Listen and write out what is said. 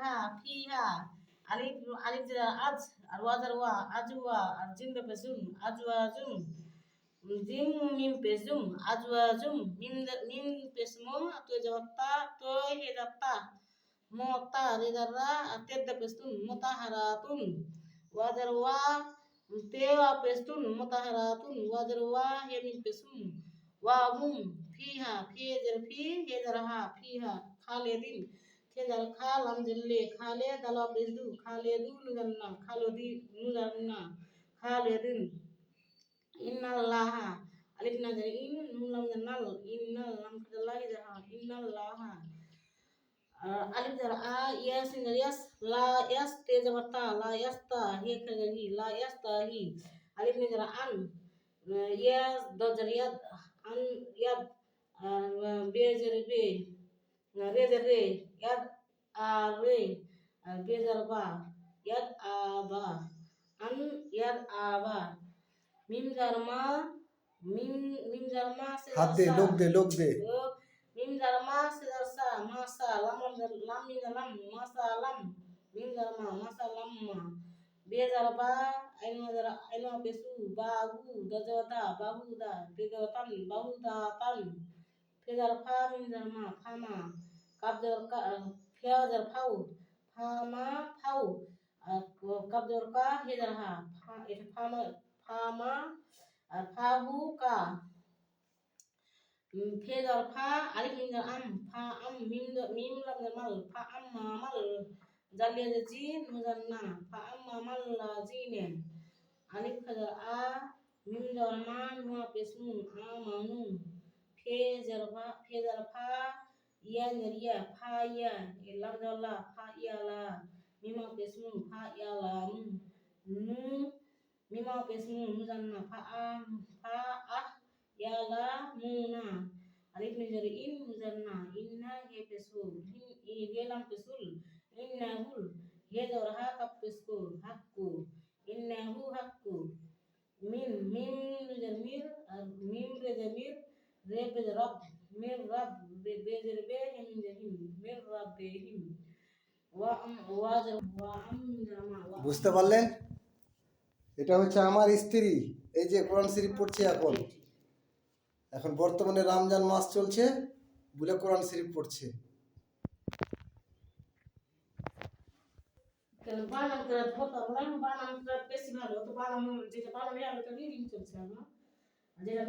হা ফিহা আলিফ জেরা আজ আর ওয়াজার ওয়া আজওয়া আর জিম পেপে জুম আজওয়া জুম জিম মিম পে জুম আজওয়া জুম মিম পেসমো তো জতা তো হে জতা mota ridara tedda pestun mutaharatun wajar wa tewa pestun mutaharatun wajar wa yamin pesum wa mum fiha fiha fi ha fiha khalidin kejar khalam jille khale dala pesdu khaledu nujanna khalodi nujanna khalidin innallaha alif nazar in nun lam nal innal lam kadallahi jaha innallaha alif jar a yas in yas la yas te jabata la yasta he kagari la yasta hi alif ni jar an yas do jar yad an yad be jar be re jar re yad a re be jar ba yad a ba an yad a ba mim jar ma mim jar ma se হাত দে লোক দে mim jar ma se jar sa ma sa lam mim jar lam ma sa lam mim jar ma sa lam ma be jar ba aino pesu ba gu da jota ba hu da be jar tan ba hu da tan fe jar pha mim jar ma pha ma kap jar ka phya jar phau pha ma phau kap jar ka he jar ha eta pha ma আর ফা হু কা ফে jar ফা alif mim jar am ফা am mim lam jar mal ফা am ma mal Jaliya jar G nu jar na ফা am ma mal la G ne alif kha jar a mim jar ma nu pes nun a ma nu fe jar fa ya jar ya fa ya lam jar la fa ya la mim pes nun fa ya la nu mima pesmu muzanna fa ah ya la muna alif ni jari in muzanna inna he pesu he lam pesul inna hul he jor ha kap pesku hakku inna hu hakku mim ni jar mir mim re jar mir re be jar rab mir rab be jar be him jar him mir rab be him wa am wa jar wa am jar ma wa বুঝতে পারলেন? এটা হচ্ছে আমার স্ত্রী, এই যে কোরআন শরীফ পড়ছে এখন। এখন বর্তমানে রমজান মাস চলছে বলে কোরআন শরীফ পড়ছে। বানান করে ফটো বানান করে বেশি ভালো তো বানান যেটা বানান চলছে না যেটা